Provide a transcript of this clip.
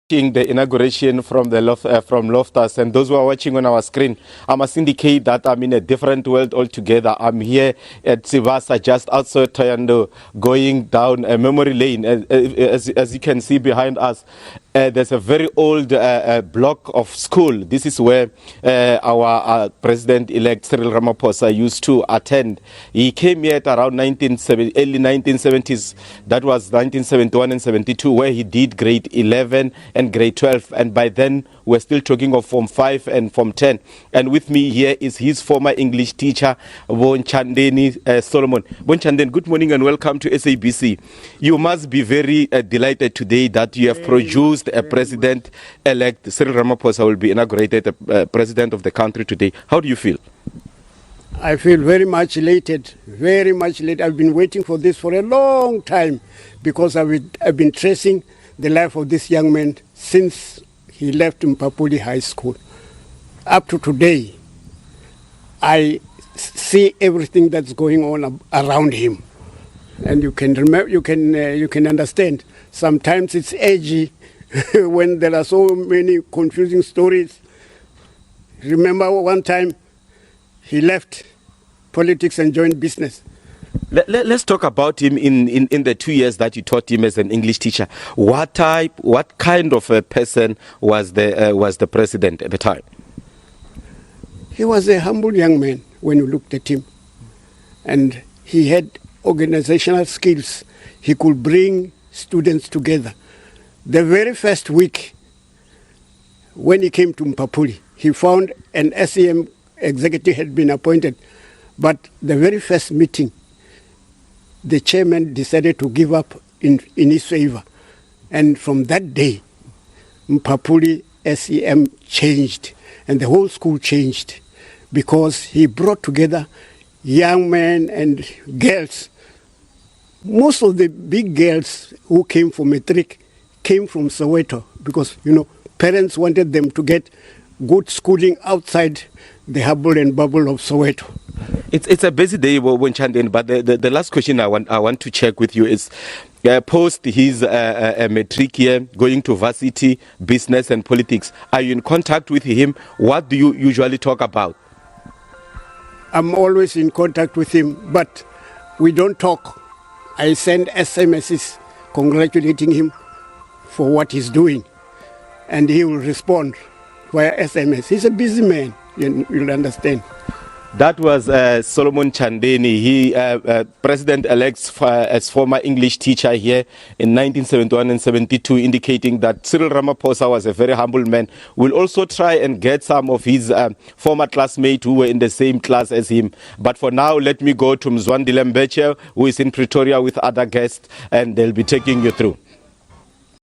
The inauguration from from Loftus, and those who are watching on our screen, I must indicate that I'm in a different world altogether. I'm here at Sivasa, just outside Toyando, going down a memory lane. As you can see behind us, there's a very old block of school. This is where our President-elect Cyril Ramaphosa used to attend. He came here at around early 1970s. That was 1971 and 72, where he did grade 11 and grade 12. And by then, we're still talking of Form 5 and Form 10. And with me here is his former English teacher, Bonchandeni Solomon. Bonchandeni, good morning and welcome to SABC. You must be very delighted today that you have produced a president-elect. Cyril Ramaphosa will be inaugurated president of the country today. How do you feel? I feel very much elated, very much elated. I've been waiting for this for a long time because I've been tracing the life of this young man since he left Mpapuli High School. Up to today, I see everything that's going on around him. And you can remember, you can understand. Sometimes it's edgy when there are so many confusing stories. Remember one time he left politics and joined business. Let's talk about him in the 2 years that you taught him as an English teacher. What kind of a person was the president at the time? He was a humble young man when you looked at him. And he had organizational skills. He could bring students together. The very first week when he came to Mpapuli, he found an SEM executive had been appointed. But the very first meeting, the chairman decided to give up in his favor. And from that day, Mpapuli SEM changed and the whole school changed because he brought together young men and girls. Most of the big girls who came for matric came from Soweto because, parents wanted them to get good schooling outside the hubble and bubble of Soweto. It's a busy day, Bonchandeni, but the last question I want to check with you is, post his matric here, going to varsity, business and politics, are you in contact with him? What do you usually talk about? I'm always in contact with him, but we don't talk. I send SMSs congratulating him for what he's doing, and he will respond via SMS. He's a busy man, you'll understand. That was Solomon Chandeni. He president-elect as former English teacher here in 1971 and 72, indicating that Cyril Ramaphosa was a very humble man. We'll also try and get some of his former classmates who were in the same class as him. But for now, let me go to Mzwandile Mbeche, who is in Pretoria with other guests, and they'll be taking you through.